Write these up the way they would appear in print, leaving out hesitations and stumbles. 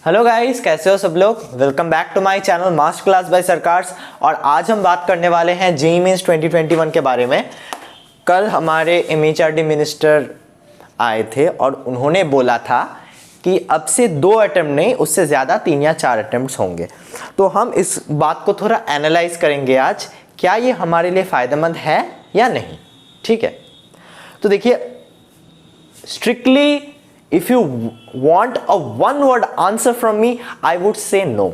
Hello guys, कैसे हो सब लोग। Welcome back to my channel master class by Sarkars. और आज हम बात करने वाले हैं जेईई मेंस 2021 के बारे में। कल हमारे एमएचआरडी मिनिस्टर आए थे और उन्होंने बोला था कि अब से 2 अटेम्प्ट नहीं, उससे ज़्यादा 3 या 4 अटेम्प्ट्स होंगे। तो हम इस बात को थोड़ा एनालाइज करेंगे आज, क्या ये हमारे लिए फ़ायदेमंद है या नहीं। ठीक है, तो देखिए, strictly if you want a one word answer from me, I would say no.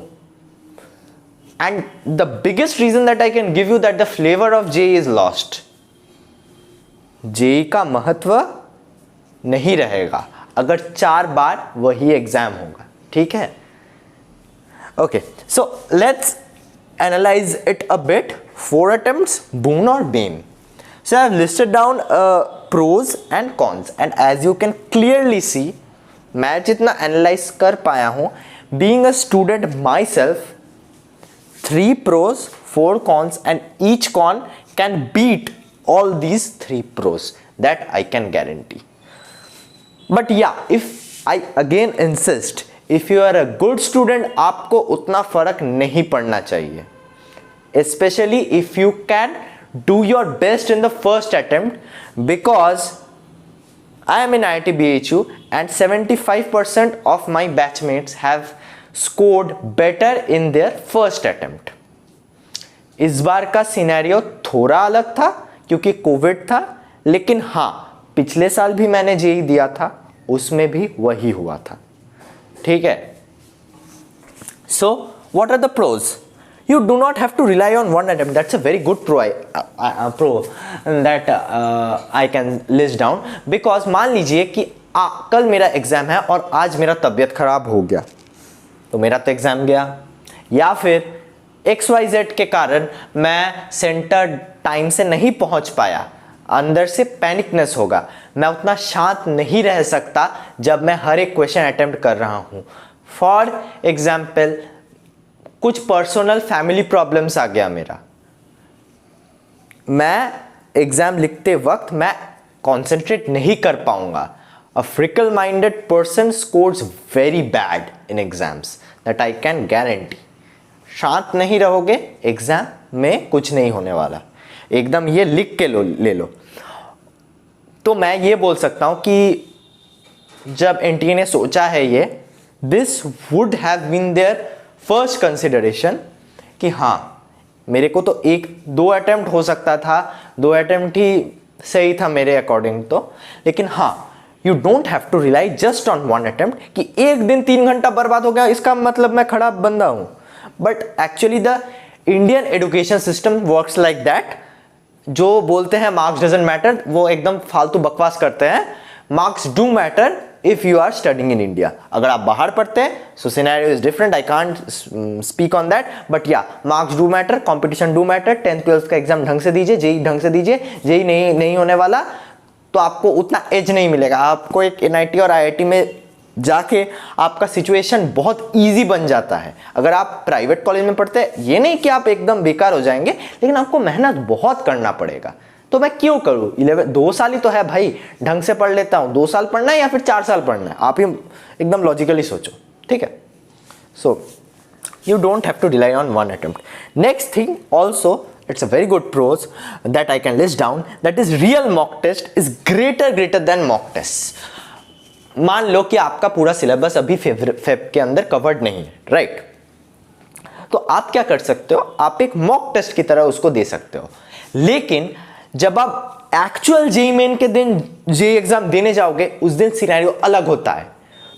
And the biggest reason that I can give you that the flavor of JEE is lost. JEE का महत्व नहीं रहेगा अगर 4 बार वही exam होगा। ठीक है, okay, so let's analyze it a bit. 4 attempts, boon or bane. So I have listed down pros and cons, and as you can clearly see, मैं जितना एनालाइज कर पाया हूँ, being a student myself, 3 pros, 4 cons, and each con can beat all these 3 pros. That I can guarantee. But yeah, if I again insist, if you are a good student, आपको उतना फर्क नहीं पड़ना चाहिए, especially if you can do your best in the first attempt, because I am in IIT BHU and 75% of my batchmates have scored better in their first attempt. इस बार का scenario थोड़ा अलग था क्योंकि कोविड था, लेकिन हाँ, पिछले साल भी मैंने जेईई दिया था, उसमें भी वही हुआ था। ठीक है, so what are the pros? You do not have to rely on one attempt. That's a very good pro that I can list down. Because मान लीजिए कि कल मेरा एग्ज़ाम है और आज मेरा तबीयत खराब हो गया, तो मेरा तो एग्ज़ाम गया। या फिर XYZ के कारण मैं सेंटर टाइम से नहीं पहुंच पाया, अंदर से पैनिकनेस होगा, मैं उतना शांत नहीं रह सकता जब मैं हर एक क्वेश्चन अटेम्प्ट कर रहा हूँ। फॉर एग्जाम्पल, कुछ पर्सनल फैमिली प्रॉब्लम्स आ गया मेरा, मैं एग्जाम लिखते वक्त मैं कंसंट्रेट नहीं कर पाऊंगा। A fickle minded person scores very bad in exams, that I can guarantee. शांत नहीं रहोगे, एग्जाम में कुछ नहीं होने वाला, एकदम ये लिख के ले लो। तो मैं ये बोल सकता हूं कि जब एनटीए ने सोचा है ये, this would have been their first consideration कि हाँ, मेरे को तो 1-2 अटेम्प्ट हो सकता था, 2 अटेम्प्ट ही सही था मेरे अकॉर्डिंग तो। लेकिन हाँ, you don't have to rely just on 1 attempt कि एक दिन 3 घंटा बर्बाद हो गया, इसका मतलब मैं खराब बंदा हूँ। But actually the Indian education system works like that. जो बोलते हैं मार्क्स डजंट मैटर, वो एकदम फालतू बकवास करते हैं। Marks do matter if you are studying in India. अगर आप बाहर पढ़ते हैं, so scenario is different, I can't speak on that, but yeah, marks do matter, competition do matter। 10th 12th का एग्जाम ढंग से दीजिए, जेईई ढंग से दीजिए। जेईई नहीं होने वाला तो आपको उतना एज नहीं मिलेगा। आपको एक एनआईटी और आईआईटी में जाके आपका सिचुएशन बहुत ईजी बन जाता है। अगर आप प्राइवेट कॉलेज में पढ़ते हैं, ये नहीं कि आप एकदम बेकार हो जाएंगे, लेकिन आपको मेहनत बहुत करना पड़ेगा। तो मैं क्यों करूँ? 2 साल ही तो है भाई, ढंग से पढ़ लेता हूँ। 2 साल पढ़ना है या फिर 4 साल पढ़ना है, आप ही एकदम लॉजिकली सोचो। ठीक है, so you don't have to rely on 1 attempt. Next thing also, it's a very good pros that I can list down, that is real mock test is greater than mock test. मान लो कि आपका पूरा syllabus अभी Feb के अंदर covered नहीं है, राइट? तो आप क्या कर सकते हो, आप एक मॉक टेस्ट की तरह उसको दे सकते हो। लेकिन जब आप एक्चुअल जेईई मेन के दिन जेईई एग्जाम देने जाओगे, उस दिन सिनेरियो अलग होता है।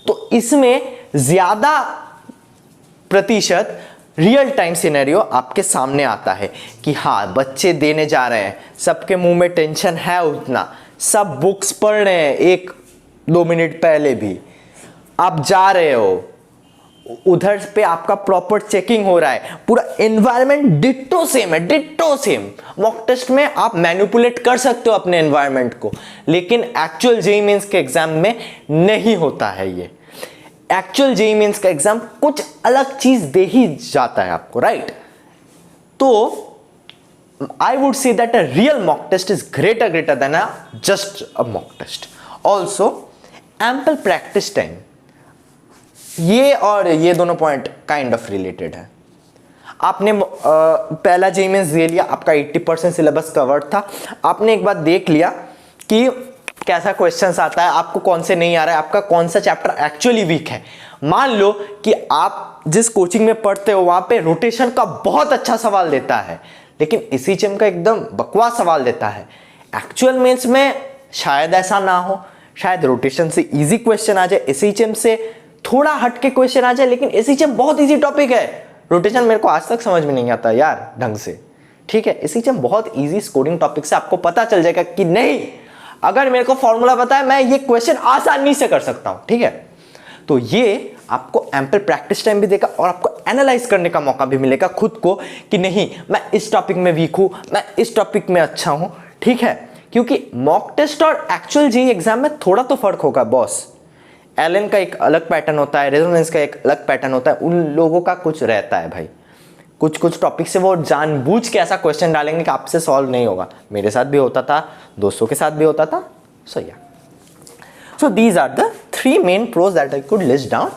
तो इसमें ज्यादा प्रतिशत रियल टाइम सिनेरियो आपके सामने आता है कि हाँ, बच्चे देने जा रहे हैं, सबके मुंह में टेंशन है उतना, सब बुक्स पढ़ रहे हैं 1-2 मिनट पहले भी, आप जा रहे हो, उधर पे आपका प्रॉपर चेकिंग हो रहा है, पूरा एनवायरनमेंट डिट्टो सेम है, डिट्टो सेम। मॉक टेस्ट में आप मैनिपुलेट कर सकते हो अपने एनवायरनमेंट को, लेकिन एक्चुअल जेईई मेंस के एग्जाम में नहीं होता है ये। एक्चुअल जेईई मेंस का एग्जाम कुछ अलग चीज दे ही जाता है आपको, राइट? तो I would say that a real mock test is greater than a just a mock test. Also ample practice time. ये और ये दोनों पॉइंट काइंड ऑफ रिलेटेड है। आपने पहला जेईई मेंस दे लिया, आपका 80% सिलेबस कवर्ड था, आपने एक बात देख लिया कि कैसा क्वेश्चंस आता है, आपको कौन से नहीं आ रहा है, आपका कौन सा चैप्टर एक्चुअली वीक है। मान लो कि आप जिस कोचिंग में पढ़ते हो वहां पे रोटेशन का बहुत अच्छा सवाल देता है, लेकिन एसएचएम का एकदम बकवास सवाल देता है। एक्चुअल मेंस में शायद ऐसा ना हो, शायद रोटेशन से इजी क्वेश्चन आ जाए, एसएचएम से थोड़ा हट के क्वेश्चन आ जाए, लेकिन एसएचएम बहुत इजी टॉपिक है। रोटेशन मेरे को आज तक समझ में नहीं आता यार ढंग से, ठीक है। एसएचएम बहुत इजी स्कोरिंग टॉपिक से आपको पता चल जाएगा कि नहीं, अगर मेरे को फॉर्मूला पता है मैं ये क्वेश्चन आसानी से कर सकता हूं, ठीक है। तो ये आपको एम्पल प्रैक्टिस टाइम भी देगा और आपको एनालाइज करने का मौका भी मिलेगा खुद को कि नहीं मैं इस टॉपिक में वीक हूं, मैं इस टॉपिक में अच्छा हूं, ठीक है। क्योंकि मॉक टेस्ट और एक्चुअल जेईई एग्जाम में थोड़ा तो फर्क होगा बॉस। एलन का एक अलग पैटर्न होता है, रेजोनेंस का एक अलग पैटर्न होता है, उन लोगों का कुछ रहता है भाई। कुछ टॉपिक से वो जानबूझ के ऐसा क्वेश्चन डालेंगे कि आपसे सॉल्व नहीं होगा। मेरे साथ भी होता था, दोस्तों के साथ भी होता था। सो या so these are the 3 main pros that I could list down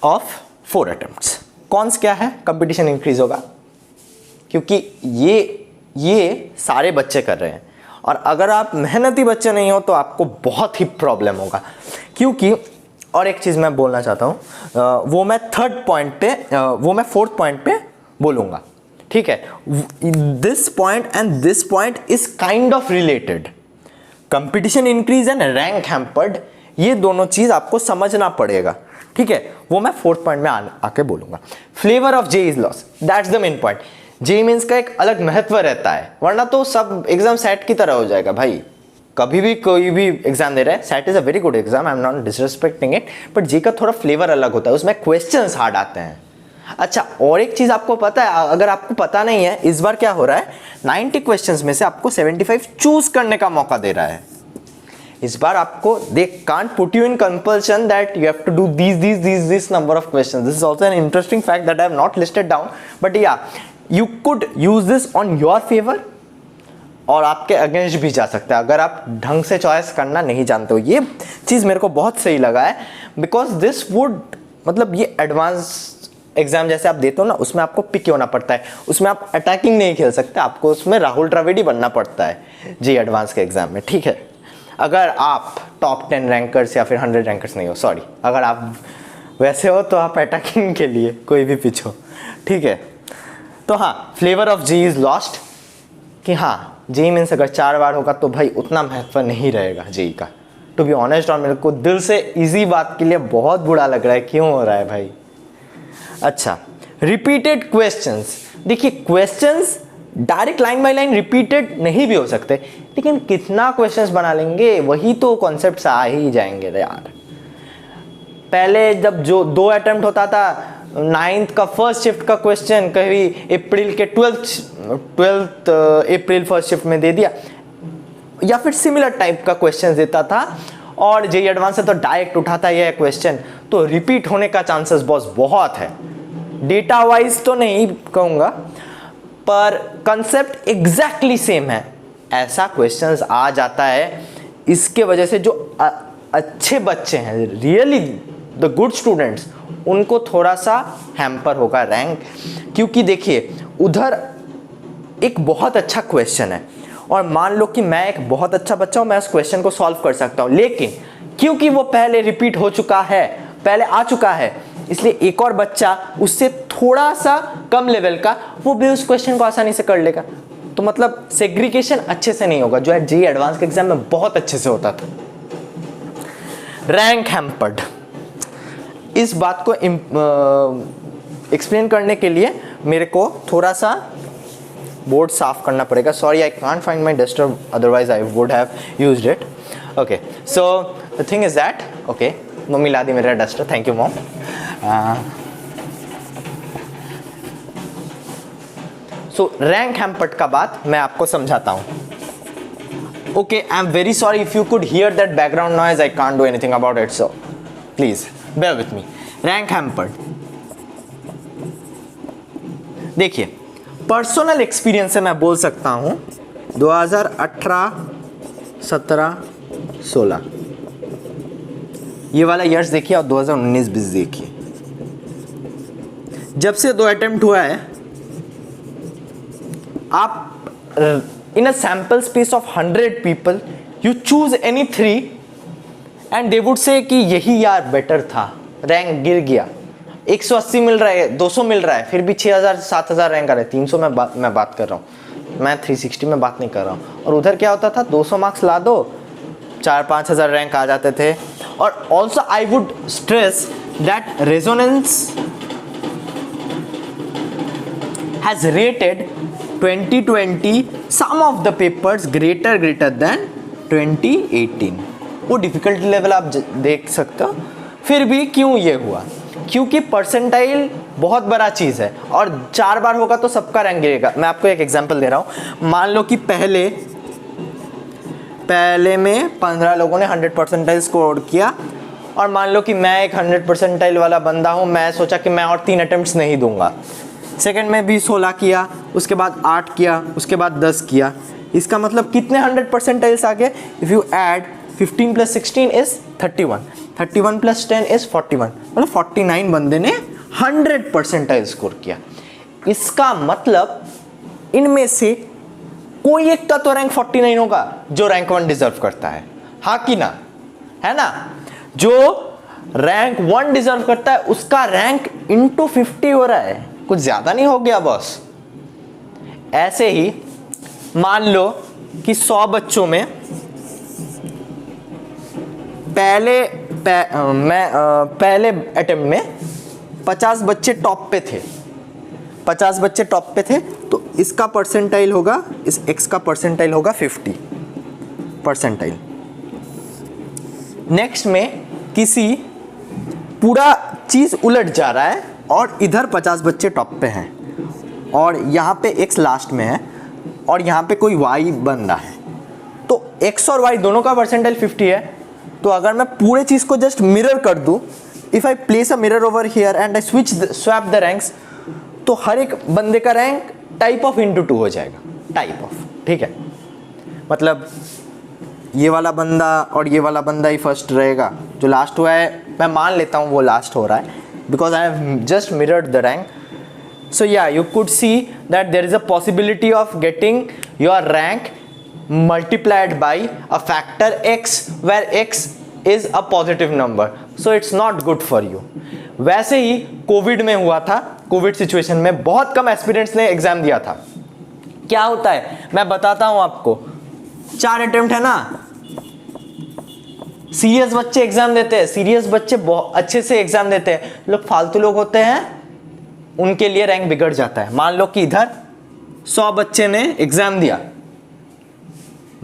of 4 attempts. Cons क्या है? कंपटीशन इंक्रीज होगा, क्योंकि ये सारे बच्चे कर रहे हैं, और अगर आप मेहनती बच्चे नहीं हो तो आपको बहुत ही प्रॉब्लम होगा। क्योंकि और एक चीज़ मैं बोलना चाहता हूँ, वो मैं 4th पॉइंट पे बोलूँगा, ठीक है। This point and this point is kind of related. Competition increase and rank hampered, ये दोनों चीज़ आपको समझना पड़ेगा, ठीक है। वो मैं 4th पॉइंट में आके बोलूँगा। Flavour of JEE is loss, that's the main point. JEE mains का एक अलग महत्व रहता है, वरना तो सब एग्जाम सेट की तरह हो जाएगा भाई। कभी भी कोई भी एग्जाम दे रहा है, set is a very good exam, I am not disrespecting it, but JEE का थोड़ा फ्लेवर अलग होता है, उसमें क्वेश्चंस हार्ड आते हैं। अच्छा, और एक चीज आपको पता है, अगर आपको पता नहीं है, इस बार क्या हो रहा है, 90 क्वेश्चंस में से आपको 75 चूज करने का मौका दे रहा है। इस बार आपको they can't put you in compulsion that you have to do this number of questions. This is also an interesting fact that I have not listed down, but yeah you could use this on your favour और आपके against भी जा सकता है अगर आप ढंग से चॉइस करना नहीं जानते हो। ये चीज़ मेरे को बहुत सही लगा है, बिकॉज दिस वुड, मतलब ये एडवांस एग्जाम जैसे आप देते हो ना, उसमें आपको पिक होना पड़ता है, उसमें आप अटैकिंग नहीं खेल सकते, आपको उसमें राहुल द्रविड़ बनना पड़ता है जी एडवांस के एग्जाम में, ठीक है। अगर आप टॉप 10 रैंकर्स या फिर 100 रैंकर्स नहीं हो, सॉरी, अगर आप वैसे हो तो आप अटैकिंग के लिए कोई भी पिच हो, ठीक है। तो हाँ, flavour of JEE is lost, कि हाँ जेईई मेंस अगर 4 बार होगा तो भाई उतना महत्व नहीं रहेगा जेईई का, टू बी ऑनेस्ट। और मेरे को दिल से इजी बात के लिए बहुत बुरा लग रहा है, क्यों हो रहा है भाई। अच्छा, रिपीटेड क्वेश्चंस, देखिए questions direct line by line repeated नहीं भी हो सकते, लेकिन कितना क्वेश्चंस बना लेंगे, वही तो कॉन्सेप्ट्स आ ही जाएंगे यार। पहले जब जो 2 अटेम्प्ट होता था, 9th का फर्स्ट शिफ्ट का क्वेश्चन कभी अप्रैल के 12th अप्रैल फर्स्ट शिफ्ट में दे दिया, या फिर सिमिलर टाइप का क्वेश्चन देता था, और जेईई एडवांस से तो डायरेक्ट उठाता है क्वेश्चन, तो रिपीट होने का चांसेस बहुत है। डेटा वाइज तो नहीं कहूँगा, पर कंसेप्ट एग्जैक्टली सेम है, ऐसा क्वेश्चंस आ जाता है। इसके वजह से जो अच्छे बच्चे हैं, रियली द गुड स्टूडेंट्स, उनको थोड़ा सा हैम्पर होगा रैंक। क्योंकि देखिए उधर एक बहुत अच्छा क्वेश्चन है, और मान लो कि मैं एक बहुत अच्छा बच्चा हूं, मैं उस क्वेश्चन को सॉल्व कर सकता हूं, लेकिन क्योंकि वो पहले रिपीट हो चुका है, पहले आ चुका है, इसलिए एक और बच्चा उससे थोड़ा सा कम लेवल का, वो भी उस क्वेश्चन को आसानी से कर लेगा। तो मतलब सेग्रीगेशन अच्छे से नहीं होगा, जो है जेईई एडवांस के एग्जाम में बहुत अच्छे से होता था। रैंक हैम्पर्ड, इस बात को एक्सप्लेन करने के लिए मेरे को थोड़ा सा बोर्ड साफ करना पड़ेगा। Sorry, I can't find my duster, otherwise I would have used it. Okay, so the thing is that, okay, mummy ला दी मेरा duster, thank you mom. So rank hampered का बात मैं आपको समझाता हूँ। Okay, I am very sorry if you could hear that background noise, I can't do anything about it, so please bear with me। Rank hampered, देखिए personal experience से मैं बोल सकता हूं 2018, 17, 16 ये वाला ईयर्स देखिए और 2019-20 देखिए। जब से 2 अटेम्प्ट हुआ है, आप in a sample space of 100 people you choose any 3 and they would say कि यही यार बेटर था, रैंक गिर गया, 180 मिल रहा है, 200 मिल रहा है, फिर भी 6000 7000 रैंक आ रहा है, 300 मैं बात कर रहा हूँ, मैं 360 में बात नहीं कर रहा हूँ। और उधर क्या होता था, 200 मार्क्स ला दो, 4-5 हज़ार रैंक आ जाते थे। और also I would stress that resonance has rated 2020 some of the papers greater than 2018। वो डिफिकल्टी लेवल आप देख सकते हो। फिर भी क्यों ये हुआ, क्योंकि परसेंटाइल बहुत बड़ा चीज़ है और 4 बार होगा तो सबका रैंक गिरेगा। मैं आपको एक एग्जांपल दे रहा हूँ। मान लो कि पहले में 15 लोगों ने 100 परसेंटाइल स्कोर किया और मान लो कि मैं एक 100 परसेंटाइल वाला बंदा हूँ, मैं सोचा कि मैं और 3 अटेम्प्ट्स नहीं दूंगा। सेकंड में भी 16 किया, उसके बाद 8 किया, उसके बाद 10 किया। इसका मतलब कितने 100 परसेंटाइल्स आ गए? If you add 15 + 16 is 31, 31 + 10 is 41, मतलब 49 बंदे ने 100 परसेंटाइल स्कोर किया। इसका मतलब इनमें से कोई एक का तो रैंक 49 होगा जो रैंक 1 डिजर्व करता है, हाँ कि ना, है ना? जो रैंक 1 डिजर्व करता है उसका रैंक इंटू 50 हो रहा है, कुछ ज्यादा नहीं हो गया बॉस? ऐसे ही मान लो कि 100 बच्चों में पहले अटेम्प्ट में 50 बच्चे टॉप पे थे, 50 बच्चे टॉप पे थे, तो इसका परसेंटाइल होगा, इस x का परसेंटाइल होगा 50 परसेंटाइल। नेक्स्ट में किसी पूरा चीज उलट जा रहा है और इधर 50 बच्चे टॉप पे हैं और यहाँ पे x लास्ट में है और यहाँ पे कोई y बंदा है, तो x और y दोनों का परसेंटाइल 50 है। तो अगर मैं पूरे चीज को जस्ट मिरर कर दूं, if I place a mirror over here and I swap the ranks, तो हर एक बंदे का रैंक टाइप ऑफ इंटू 2 हो जाएगा, टाइप ऑफ, ठीक है? मतलब ये वाला बंदा और ये वाला बंदा ही फर्स्ट रहेगा, जो लास्ट हुआ है मैं मान लेता हूँ वो लास्ट हो रहा है because I have just mirrored the rank. So yeah, you could see that there is a possibility of getting your rank multiplied by a factor x, where x is a positive number. So it's not good for you. वैसे ही Covid में हुआ था, Covid situation में बहुत कम aspirants ने exam दिया था। क्या होता है मैं बताता हूं आपको, 4 अटेम्प्ट है ना, सीरियस बच्चे एग्जाम देते हैं, सीरियस बच्चे बहुत अच्छे से एग्जाम देते हैं, लोग फालतू लोग होते हैं उनके लिए रैंक बिगड़ जाता है। मान लो कि इधर 100 बच्चे ने एग्जाम दिया,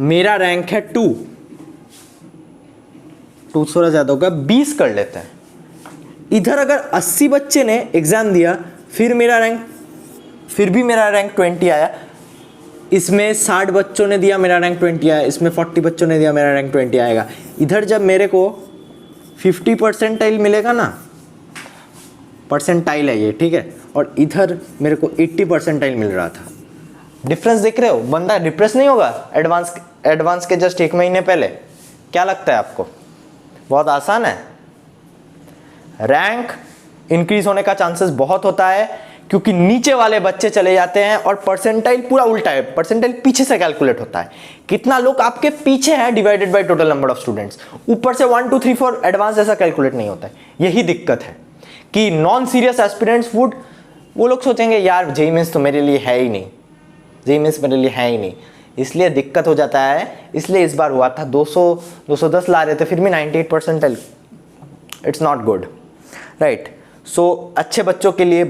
मेरा रैंक है 2 थोड़ा ज्यादा होगा, 20 कर लेते हैं। इधर अगर 80 बच्चे ने एग्जाम दिया, फिर भी मेरा रैंक 20 आया, इसमें 60 बच्चों ने दिया, मेरा रैंक 20 आया, इसमें 40 बच्चों ने दिया, मेरा रैंक 20 आएगा। इधर जब मेरे को 50 परसेंटाइल मिलेगा ना, परसेंटाइल है ये, ठीक है, और इधर मेरे को 80 परसेंटाइल मिल रहा था। डिफरेंस देख रहे हो? बंदा डिप्रेस नहीं होगा एडवांस के जस्ट 1 महीने पहले? क्या लगता है आपको? बहुत आसान है। रैंक इंक्रीज होने का चांसेस बहुत होता है क्योंकि नीचे वाले बच्चे चले जाते हैं और परसेंटाइल पूरा उल्टा है, परसेंटाइल पीछे से कैलकुलेट होता है, कितना लोग आपके पीछे हैं divided by total number of students, ऊपर से 1 2 3 4 एडवांस ऐसा कैलकुलेट नहीं होता है। यही दिक्कत है कि नॉन सीरियस एस्पिरेंट्स वो लोग सोचेंगे यार जेईई मेंस तो मेरे लिए है ही नहीं, जेईई मेंस मेरे लिए है ही नहीं, इसलिए दिक्कत हो जाता है। इसलिए इस बार हुआ था 210 ला रहे थे, फिर भी 98 percentile, it's not good, right? So अच्छे बच्चों के लिए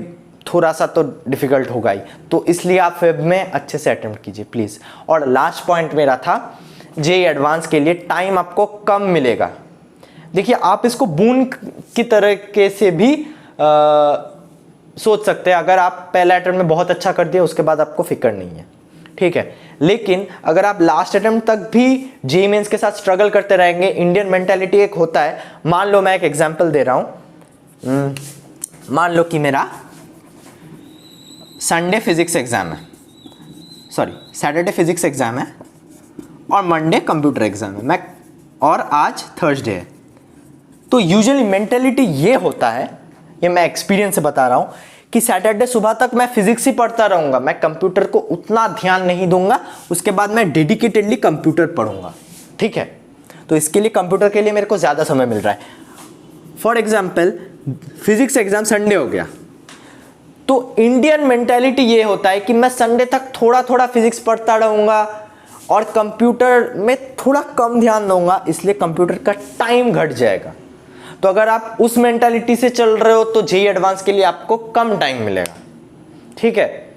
थोड़ा सा तो डिफिकल्ट होगा ही, तो इसलिए आप वेब में अच्छे से अटेम्प्ट कीजिए प्लीज़। और लास्ट पॉइंट मेरा था, जेईई एडवांस के लिए टाइम आपको कम मिलेगा। देखिए आप इसको बून की तरीके से भी सोच सकते हैं। अगर आप पहले अटेम्प्ट में बहुत अच्छा कर दिए उसके बाद आपको फिक्र नहीं है, ठीक है, लेकिन अगर आप लास्ट अटेम्प्ट तक भी जेईई मेंस के साथ स्ट्रगल करते रहेंगे, इंडियन मेंटालिटी एक होता है। मान लो मैं एक एग्जांपल दे रहा हूं, मान लो कि मेरा संडे फिजिक्स एग्जाम है, सॉरी सैटरडे फिजिक्स एग्जाम है और मंडे कंप्यूटर एग्जाम है, और आज थर्सडे है, तो यूजुअली मेंटेलिटी ये होता है, ये मैं एक्सपीरियंस से बता रहा हूँ, कि सैटरडे सुबह तक मैं फिजिक्स ही पढ़ता रहूँगा, मैं कंप्यूटर को उतना ध्यान नहीं दूंगा, उसके बाद मैं डेडिकेटेडली कंप्यूटर पढ़ूंगा, ठीक है। तो इसके लिए कंप्यूटर के लिए मेरे को ज़्यादा समय मिल रहा है। For example physics exam Sunday हो गया, तो इंडियन मेंटेलिटी ये होता है कि मैं संडे तक थोड़ा थोड़ा फिजिक्स पढ़ता रहूँगा और कंप्यूटर में थोड़ा कम ध्यान दूंगा, इसलिए कंप्यूटर का टाइम घट जाएगा। तो अगर आप उस मेंटालिटी से चल रहे हो तो जेईई एडवांस के लिए आपको कम टाइम मिलेगा, ठीक है।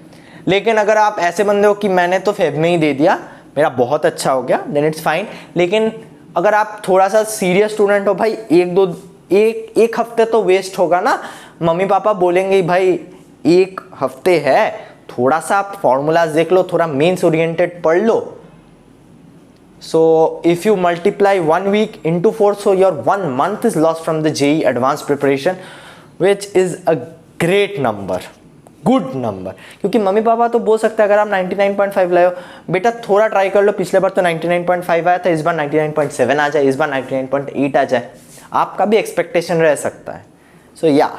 लेकिन अगर आप ऐसे बंदे हो कि मैंने तो फेब में ही दे दिया, मेरा बहुत अच्छा हो गया, देन इट्स फाइन। लेकिन अगर आप थोड़ा सा सीरियस स्टूडेंट हो, भाई एक हफ्ते तो वेस्ट होगा ना, मम्मी पापा बोलेंगे भाई एक हफ्ते है, थोड़ा सा आप फॉर्मूलाज देख लो, थोड़ा मेंस ओरिएंटेड पढ़ लो। So if you multiply 1 week into 4, so your 1 month is lost from the JEE advanced preparation, which is a great number, good number। क्योंकि मम्मी पापा तो बोल सकते हैं अगर आप 99.5 लाए हो, बेटा थोड़ा ट्राई कर लो, पिछले बार तो 99.5 आया था, इस बार 99.7 आ जाए, इस बार 99.8 आ जाए, आपका भी एक्सपेक्टेशन रह सकता है। सो या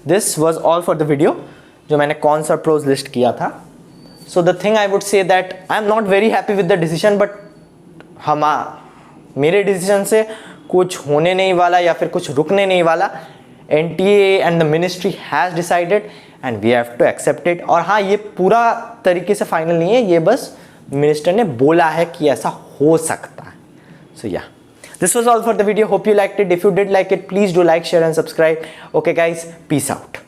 this was all for the video, जो मैंने कॉन्स और प्रोज लिस्ट किया था। So the thing I would say that I am not very happy with the decision, but मेरे डिसीजन से कुछ होने नहीं वाला या फिर कुछ रुकने नहीं वाला। NTA and the ministry has decided and we have to accept it। और हाँ, ये पूरा तरीके से फाइनल नहीं है, ये बस मिनिस्टर ने बोला है कि ऐसा हो सकता है। So yeah, this was all for the video. Hope you liked it. If you did like it, please do like, share and subscribe. Okay guys, peace out.